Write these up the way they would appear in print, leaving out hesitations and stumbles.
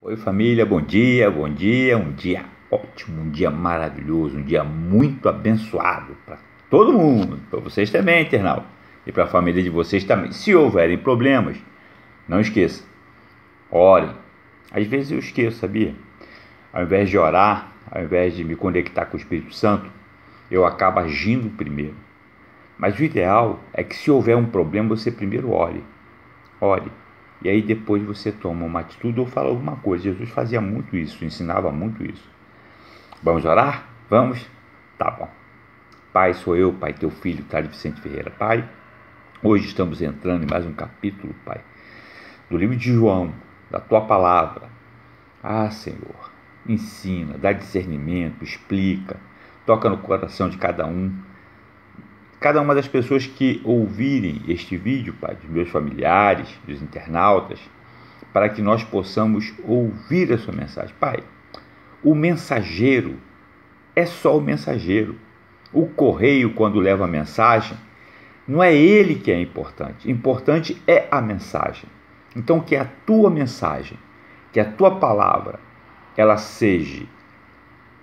Oi família, bom dia, um dia ótimo, um dia maravilhoso, um dia muito abençoado para todo mundo, para vocês também, internauta, e para a família de vocês também. Se houverem problemas, não esqueça, orem. Às vezes eu esqueço, sabia? Ao invés de orar, ao invés de me conectar com o Espírito Santo, eu acabo agindo primeiro. Mas o ideal é que se houver um problema, você primeiro ore. Ore. E aí depois você toma uma atitude ou fala alguma coisa. Jesus fazia muito isso, ensinava muito isso. Vamos orar? Vamos? Tá bom. Pai, sou eu, Pai, teu filho, Thales Vicente Ferreira. Pai, hoje estamos entrando em mais um capítulo, Pai, do livro de João, da tua palavra. Ah, Senhor, ensina, dá discernimento, explica, toca no coração de cada uma das pessoas que ouvirem este vídeo, Pai, dos meus familiares, dos internautas, para que nós possamos ouvir a sua mensagem. Pai, o mensageiro é só o mensageiro. O correio, quando leva a mensagem, não é ele que é importante. Importante é a mensagem. Então, que a tua mensagem, que a tua palavra, ela seja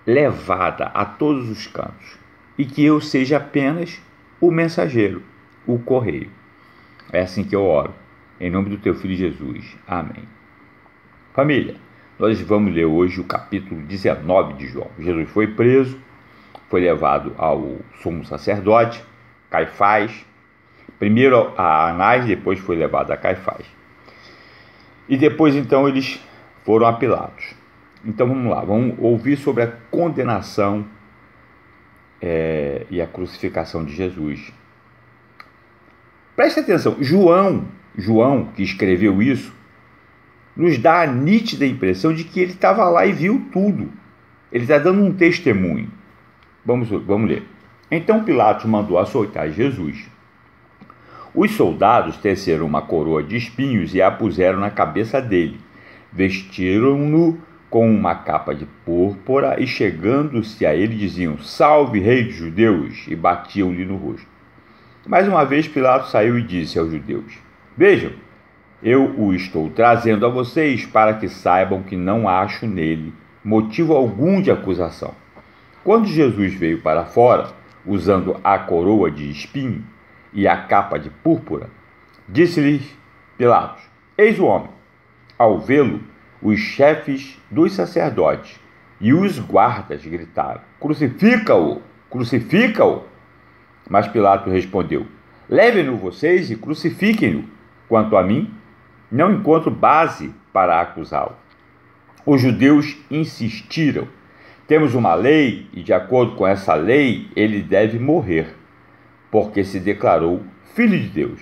levada a todos os cantos e que eu seja apenas o mensageiro, o correio. É assim que eu oro, em nome do teu filho Jesus. Amém. Família, nós vamos ler hoje o capítulo 19 de João. Jesus foi preso, foi levado ao sumo sacerdote, Caifás, primeiro a Anás, depois foi levado a Caifás. E depois então eles foram a Pilatos. Então vamos lá, vamos ouvir sobre a condenação e a crucificação de Jesus. Preste atenção, João, que escreveu isso, nos dá a nítida impressão de que ele estava lá e viu tudo. Ele está dando um testemunho. Vamos ler. Então Pilatos mandou açoitar Jesus. Os soldados teceram uma coroa de espinhos e a puseram na cabeça dele. Vestiram-no com uma capa de púrpura e, chegando-se a ele, diziam: "Salve, rei dos judeus!" e batiam-lhe no rosto. Mais uma vez Pilatos saiu e disse aos judeus: "Vejam, eu o estou trazendo a vocês para que saibam que não acho nele motivo algum de acusação." Quando Jesus veio para fora, usando a coroa de espinho e a capa de púrpura, disse-lhes Pilatos: "Eis o homem." Ao vê-lo, os chefes dos sacerdotes e os guardas gritaram: "Crucifica-o! Crucifica-o!" Mas Pilatos respondeu: "Levem-no vocês e crucifiquem-no. Quanto a mim, não encontro base para acusá-lo." Os judeus insistiram: "Temos uma lei e, de acordo com essa lei, ele deve morrer, porque se declarou filho de Deus."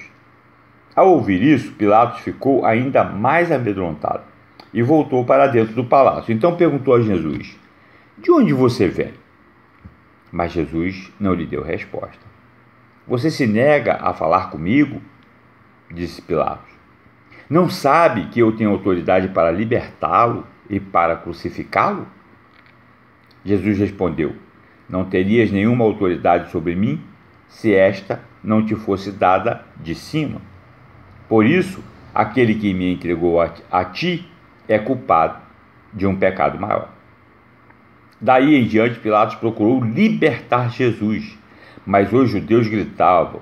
Ao ouvir isso, Pilatos ficou ainda mais amedrontado e voltou para dentro do palácio. Então perguntou a Jesus: "De onde você vem?" Mas Jesus não lhe deu resposta. "Você se nega a falar comigo?" disse Pilatos. "Não sabe que eu tenho autoridade para libertá-lo e para crucificá-lo?" Jesus respondeu: "Não terias nenhuma autoridade sobre mim se esta não te fosse dada de cima. Por isso, aquele que me entregou a ti é culpado de um pecado maior." Daí em diante, Pilatos procurou libertar Jesus, mas os judeus gritavam: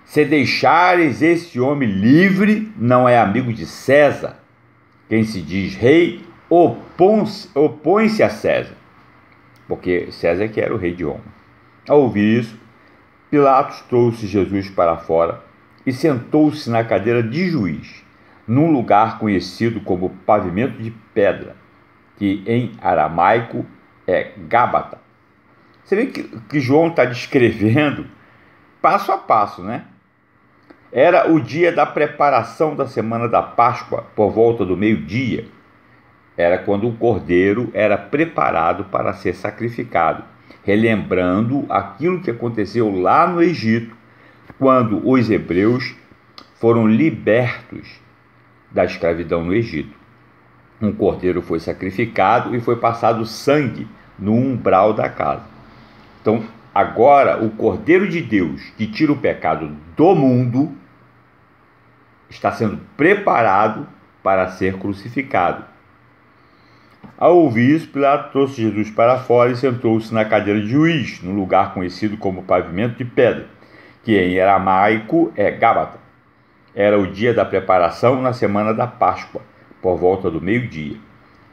"Se deixares esse homem livre, não é amigo de César. Quem se diz rei opõe-se a César." Porque César que era o rei de Roma. Ao ouvir isso, Pilatos trouxe Jesus para fora e sentou-se na cadeira de juiz, num lugar conhecido como pavimento de pedra, que em aramaico é Gábata. Você vê que João está descrevendo passo a passo, né? Era o dia da preparação da semana da Páscoa, por volta do meio-dia. Era quando o cordeiro era preparado para ser sacrificado, relembrando aquilo que aconteceu lá no Egito, quando os hebreus foram libertos da escravidão no Egito. Um cordeiro foi sacrificado e foi passado sangue no umbral da casa. Então, agora, o Cordeiro de Deus, que tira o pecado do mundo, está sendo preparado para ser crucificado. Ao ouvir isso, Pilatos trouxe Jesus para fora e sentou-se na cadeira de juiz, num lugar conhecido como pavimento de pedra, que em aramaico é Gábata. Era o dia da preparação na semana da Páscoa, por volta do meio-dia.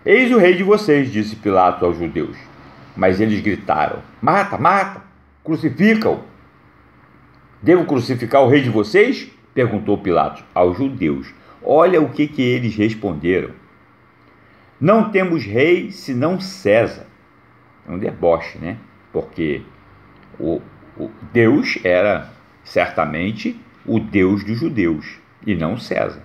Eis o rei de vocês, disse Pilatos aos judeus. Mas eles gritaram: mata, mata, crucifica-o. Devo crucificar o rei de vocês? Perguntou Pilatos aos judeus. Olha o que eles responderam. Não temos rei senão César. É um deboche, né? Porque o Deus era certamente o Deus dos judeus e não César.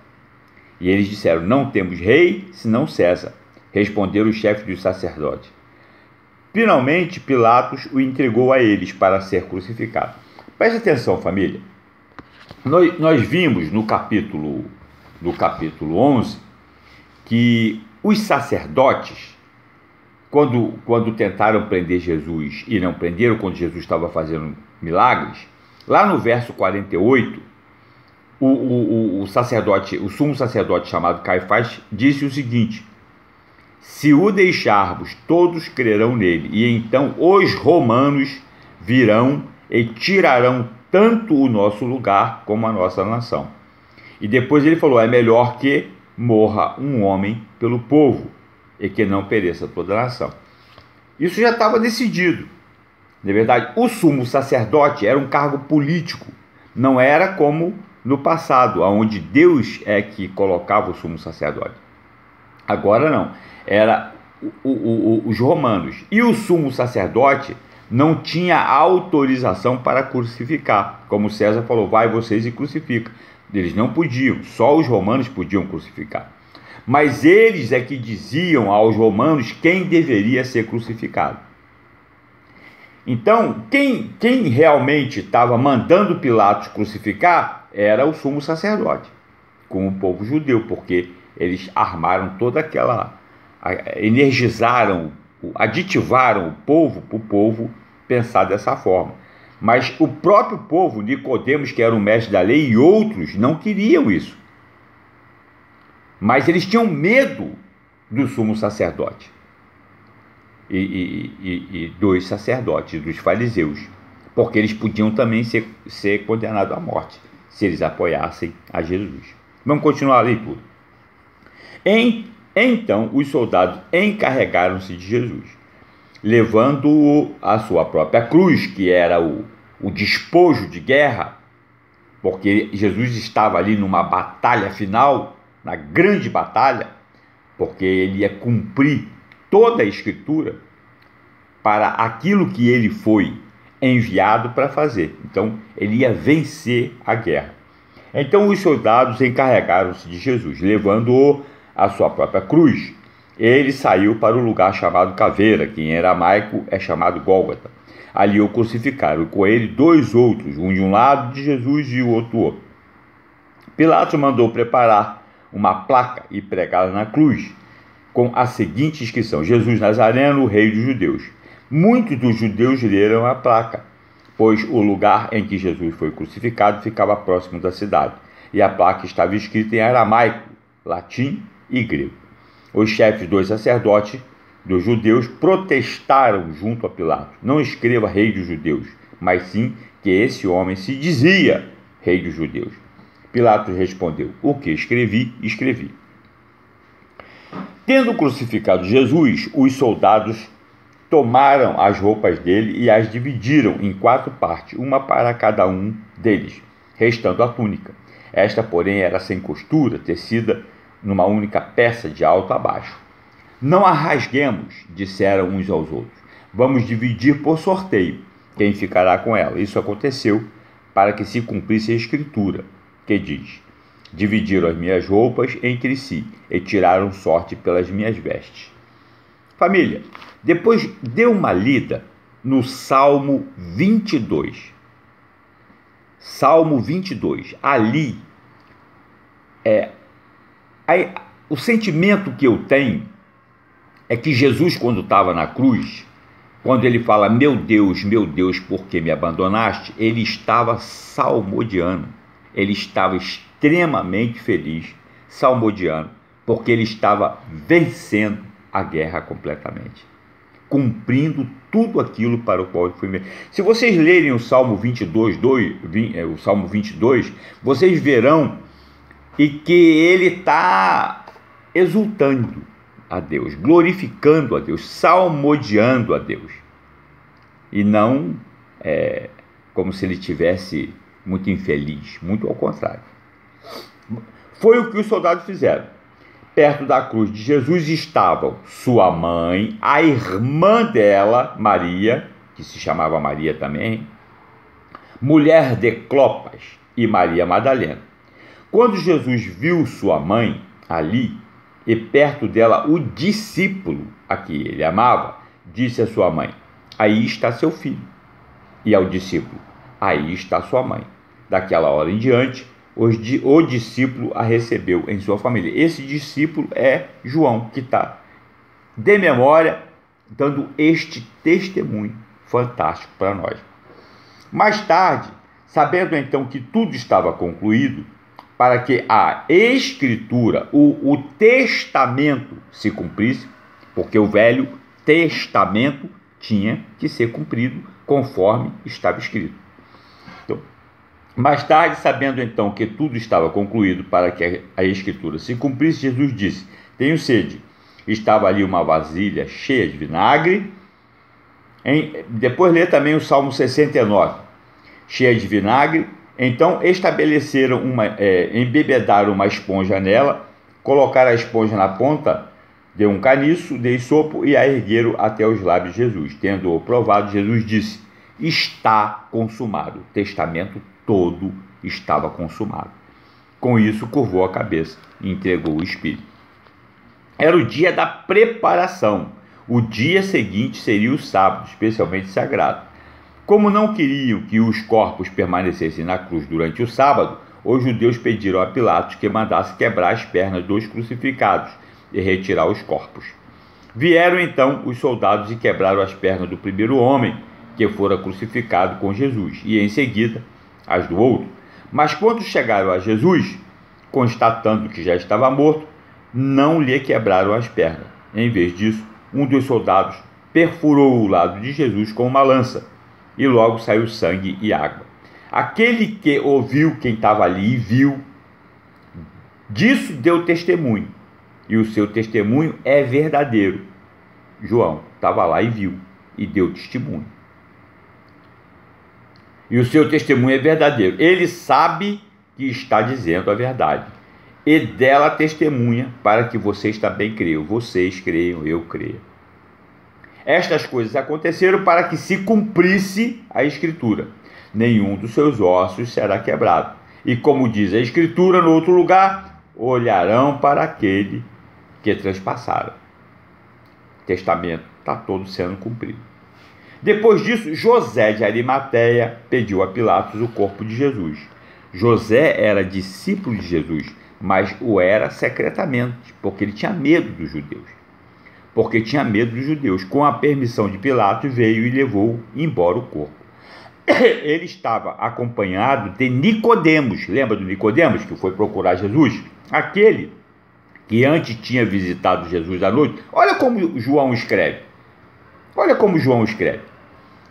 E eles disseram: não temos rei senão César. Responderam os chefes dos sacerdotes. Finalmente, Pilatos o entregou a eles para ser crucificado. Preste atenção, família. Nós vimos no capítulo 11 que os sacerdotes, quando tentaram prender Jesus e não prenderam quando Jesus estava fazendo milagres, lá no verso 48, o sumo sacerdote chamado Caifás disse o seguinte: se o deixarmos, todos crerão nele, e então os romanos virão e tirarão tanto o nosso lugar como a nossa nação. E depois ele falou: é melhor que morra um homem pelo povo e que não pereça toda a nação. Isso já estava decidido. Na verdade, o sumo sacerdote era um cargo político, não era como no passado, onde Deus é que colocava o sumo sacerdote. Agora não, era os romanos. E o sumo sacerdote não tinha autorização para crucificar. Como César falou: vai vocês e crucifica. Eles não podiam, só os romanos podiam crucificar. Mas eles é que diziam aos romanos quem deveria ser crucificado. Então, quem realmente estava mandando Pilatos crucificar era o sumo sacerdote, com o povo judeu, porque eles armaram toda aquela, energizaram, aditivaram o povo para o povo pensar dessa forma. Mas o próprio povo, Nicodemos, que era o mestre da lei, e outros não queriam isso. Mas eles tinham medo do sumo sacerdote e dos sacerdotes, dos fariseus, porque eles podiam também ser condenados à morte se eles apoiassem a Jesus. Vamos continuar a leitura. Então os soldados encarregaram-se de Jesus, levando-o à sua própria cruz, que era o despojo de guerra, porque Jesus estava ali numa batalha final, na grande batalha, porque ele ia cumprir toda a Escritura para aquilo que ele foi enviado para fazer. Então, ele ia vencer a guerra. Então, os soldados encarregaram-se de Jesus, levando-o à sua própria cruz. Ele saiu para o lugar chamado Caveira, que em aramaico é chamado Gólgota. Ali o crucificaram, e com ele 2 outros, um de um lado de Jesus e o outro do outro. Pilatos mandou preparar uma placa e pregá-la na cruz, com a seguinte inscrição: Jesus Nazareno, rei dos judeus. Muitos dos judeus leram a placa, pois o lugar em que Jesus foi crucificado ficava próximo da cidade, e a placa estava escrita em aramaico, latim e grego. Os chefes dos sacerdotes dos judeus protestaram junto a Pilatos: não escreva rei dos judeus, mas sim que esse homem se dizia rei dos judeus. Pilatos respondeu: o que escrevi, escrevi. Tendo crucificado Jesus, os soldados tomaram as roupas dele e as dividiram em 4 partes, uma para cada um deles, restando a túnica. Esta, porém, era sem costura, tecida numa única peça de alto a baixo. Não a rasguemos, disseram uns aos outros. Vamos dividir por sorteio quem ficará com ela. Isso aconteceu para que se cumprisse a Escritura, que diz: dividiram as minhas roupas entre si e tiraram sorte pelas minhas vestes. Família, depois dê uma lida no Salmo 22. Salmo 22. Ali, o sentimento que eu tenho é que Jesus, quando estava na cruz, quando ele fala: meu Deus, por que me abandonaste?, ele estava salmodiando. Ele estava extremamente feliz, salmodiando, porque ele estava vencendo a guerra completamente, cumprindo tudo aquilo para o qual ele foi. Se vocês lerem o Salmo 22, o Salmo 22, vocês verão e que ele está exultando a Deus, glorificando a Deus, salmodiando a Deus, e não como se ele tivesse muito infeliz, muito ao contrário. Foi o que os soldados fizeram. Perto da cruz de Jesus estavam sua mãe, a irmã dela, Maria, que se chamava Maria também, mulher de Clopas, e Maria Madalena. Quando Jesus viu sua mãe ali, e perto dela o discípulo a que ele amava, disse a sua mãe: aí está seu filho. E ao discípulo: aí está sua mãe. Daquela hora em diante, o discípulo a recebeu em sua família. Esse discípulo é João, que está de memória dando este testemunho fantástico para nós. Mais tarde, sabendo então que tudo estava concluído, para que a Escritura, o testamento se cumprisse, porque o Velho Testamento tinha que ser cumprido conforme estava escrito. Então, mais tarde, sabendo então que tudo estava concluído para que a Escritura se cumprisse, Jesus disse: tenho sede. Estava ali uma vasilha cheia de vinagre. Depois lê também o Salmo 69, cheia de vinagre. Então estabeleceram embebedaram uma esponja nela, colocaram a esponja na ponta de um caniço de isopo e a ergueram até os lábios de Jesus. Tendo-o provado, Jesus disse: está consumado. O testamento todo estava consumado. Com isso, curvou a cabeça e entregou o Espírito. Era o dia da preparação. O dia seguinte seria o sábado, especialmente sagrado. Como não queriam que os corpos permanecessem na cruz durante o sábado, os judeus pediram a Pilatos que mandasse quebrar as pernas dos crucificados e retirar os corpos. Vieram então os soldados e quebraram as pernas do primeiro homem que fora crucificado com Jesus, e em seguida as do outro. Mas quando chegaram a Jesus, constatando que já estava morto, não lhe quebraram as pernas. Em vez disso, um dos soldados perfurou o lado de Jesus com uma lança, e logo saiu sangue e água. Aquele que ouviu, quem estava ali e viu, disso deu testemunho, e o seu testemunho é verdadeiro. João estava lá e viu, e deu testemunho. E o seu testemunho é verdadeiro. Ele sabe que está dizendo a verdade, e dela testemunha, para que vocês também creiam. Vocês creiam, eu creio. Estas coisas aconteceram para que se cumprisse a Escritura: nenhum dos seus ossos será quebrado. E como diz a Escritura no outro lugar, olharão para aquele que transpassaram. O testamento está todo sendo cumprido. Depois disso, José de Arimateia pediu a Pilatos o corpo de Jesus. José era discípulo de Jesus, mas o era secretamente, porque ele tinha medo dos judeus. Com a permissão de Pilatos, veio e levou embora o corpo. Ele estava acompanhado de Nicodemos. Lembra do Nicodemos que foi procurar Jesus? Aquele que antes tinha visitado Jesus à noite. Olha como João escreve.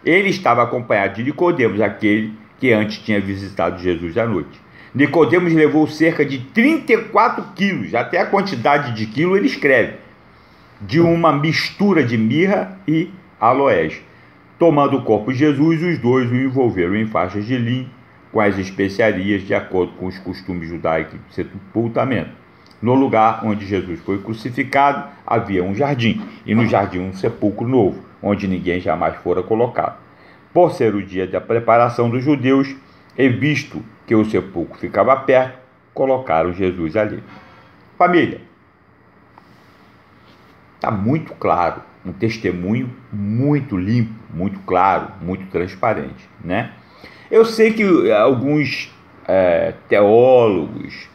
Ele estava acompanhado de Nicodemos, aquele que antes tinha visitado Jesus à noite. Nicodemos levou cerca de 34 quilos, até a quantidade de quilo ele escreve, de uma mistura de mirra e aloés. Tomando o corpo de Jesus, os dois o envolveram em faixas de linho com as especiarias, de acordo com os costumes judaicos de sepultamento. No lugar onde Jesus foi crucificado havia um jardim, e no jardim um sepulcro novo, onde ninguém jamais fora colocado. Por ser o dia da preparação dos judeus, e visto que o sepulcro ficava perto, colocaram Jesus ali. Família, está muito claro, um testemunho muito limpo, muito claro, muito transparente, né? Eu sei que alguns teólogos,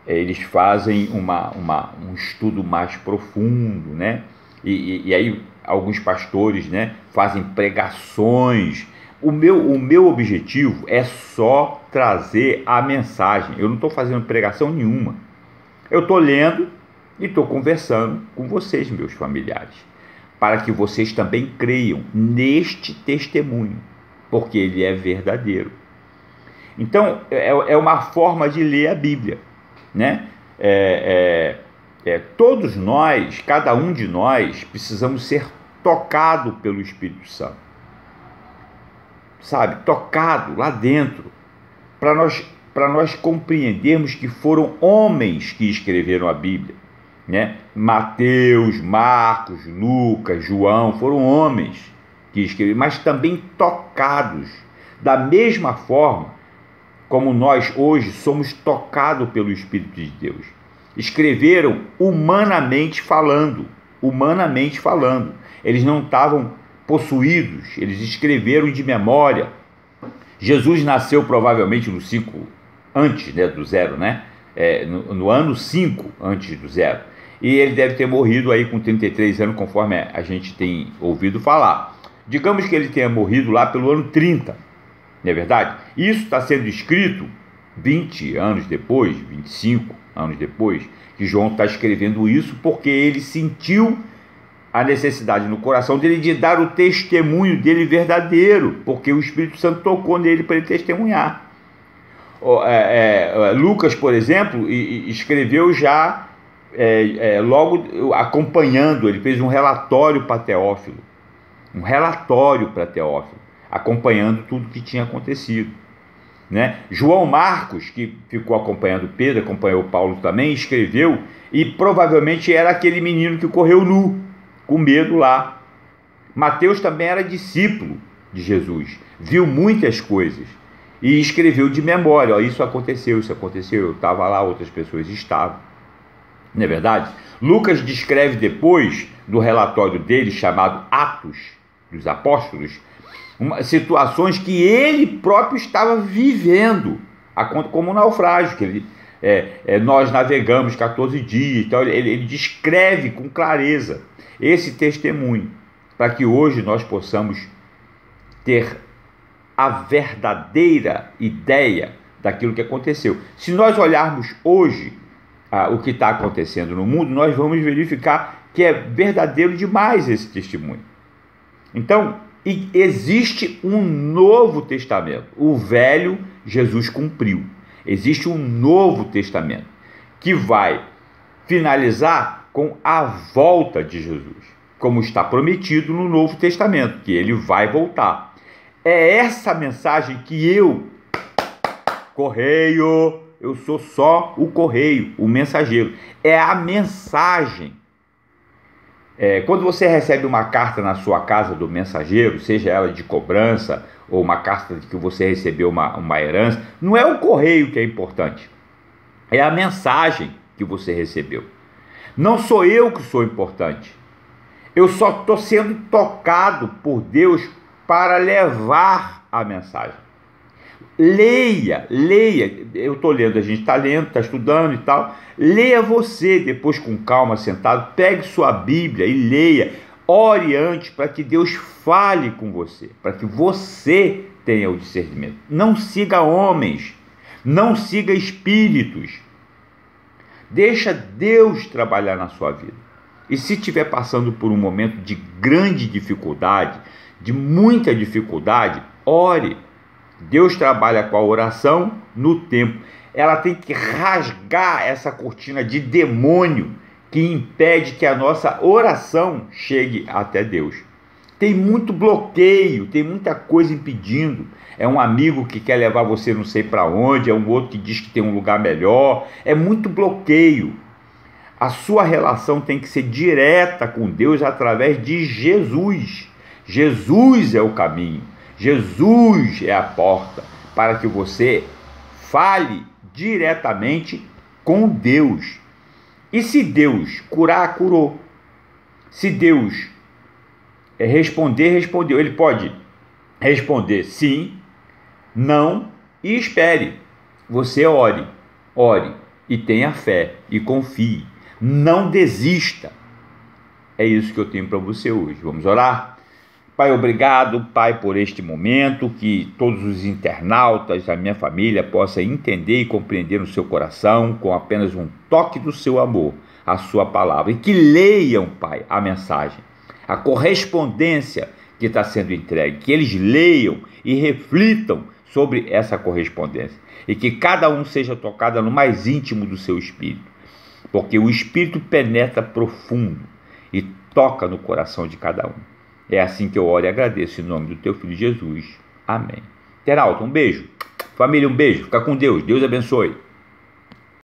eles fazem um estudo mais profundo, né? E aí alguns pastores, né, fazem pregações. O meu objetivo é só trazer a mensagem. Eu não estou fazendo pregação nenhuma. Eu estou lendo E estou conversando com vocês, meus familiares, para que vocês também creiam neste testemunho, porque ele é verdadeiro. Então, é uma forma de ler a Bíblia, né? Todos nós, cada um de nós, precisamos ser tocado pelo Espírito Santo, sabe? Tocado lá dentro, para nós compreendermos que foram homens que escreveram a Bíblia, né? Mateus, Marcos, Lucas, João, foram homens que escreveram, mas também tocados, da mesma forma como nós hoje somos tocados pelo Espírito de Deus. Escreveram humanamente falando, eles não estavam possuídos, eles escreveram de memória. Jesus nasceu provavelmente no 5 antes, né, do zero, né? No ano 5 antes do zero. E ele deve ter morrido aí com 33 anos, conforme a gente tem ouvido falar. Digamos que ele tenha morrido lá pelo ano 30, não é verdade? Isso está sendo escrito 20 anos depois, 25 anos depois, que João está escrevendo isso, porque ele sentiu a necessidade no coração dele de dar o testemunho dele verdadeiro, porque o Espírito Santo tocou nele para ele testemunhar. Lucas, por exemplo, escreveu já logo acompanhando, ele fez um relatório para Teófilo, acompanhando tudo que tinha acontecido, né? João Marcos, que ficou acompanhando Pedro, acompanhou Paulo também, escreveu, e provavelmente era aquele menino que correu nu, com medo lá. Mateus também era discípulo de Jesus, viu muitas coisas e escreveu de memória: isso aconteceu, eu estava lá, outras pessoas estavam, não é verdade? Lucas descreve depois, no relatório dele, chamado Atos dos Apóstolos, situações que ele próprio estava vivendo, como um naufrágio, que nós navegamos 14 dias, então ele descreve com clareza esse testemunho, para que hoje nós possamos ter a verdadeira ideia daquilo que aconteceu. Se nós olharmos hoje o que está acontecendo no mundo, nós vamos verificar que é verdadeiro demais esse testemunho. Então, existe um novo testamento. O velho Jesus cumpriu. Existe um novo testamento que vai finalizar com a volta de Jesus, como está prometido no Novo Testamento, que ele vai voltar. É essa mensagem que eu sou só o correio, o mensageiro. É a mensagem. Quando você recebe uma carta na sua casa do mensageiro, seja ela de cobrança ou uma carta de que você recebeu uma herança, não é o correio que é importante, é a mensagem que você recebeu. Não sou eu que sou importante, eu só estou sendo tocado por Deus para levar a mensagem. Leia, eu estou lendo, a gente está lendo, está estudando e tal, leia você depois com calma, sentado, pegue sua Bíblia e leia, ore antes para que Deus fale com você, para que você tenha o discernimento. Não siga homens, não siga espíritos, deixa Deus trabalhar na sua vida. E se estiver passando por um momento de grande dificuldade, de muita dificuldade, ore. Deus trabalha com a oração no tempo. Ela tem que rasgar essa cortina de demônio que impede que a nossa oração chegue até Deus. Tem muito bloqueio, tem muita coisa impedindo. É um amigo que quer levar você não sei para onde, é um outro que diz que tem um lugar melhor. É muito bloqueio. A sua relação tem que ser direta com Deus através de Jesus. Jesus é o caminho. Jesus é a porta para que você fale diretamente com Deus. E se Deus curar, curou. Se Deus responder, respondeu. Ele pode responder sim, não e espere. Você ore e tenha fé e confie. Não desista. É isso que eu tenho para você hoje. Vamos orar? Pai, obrigado, Pai, por este momento, que todos os internautas da minha família possam entender e compreender no seu coração, com apenas um toque do seu amor, a sua palavra, e que leiam, Pai, a mensagem, a correspondência que está sendo entregue, que eles leiam e reflitam sobre essa correspondência, e que cada um seja tocado no mais íntimo do seu espírito, porque o Espírito penetra profundo e toca no coração de cada um. É assim que eu oro e agradeço em nome do teu Filho Jesus. Amém. Internauta, um beijo. Família, um beijo. Fica com Deus. Deus abençoe.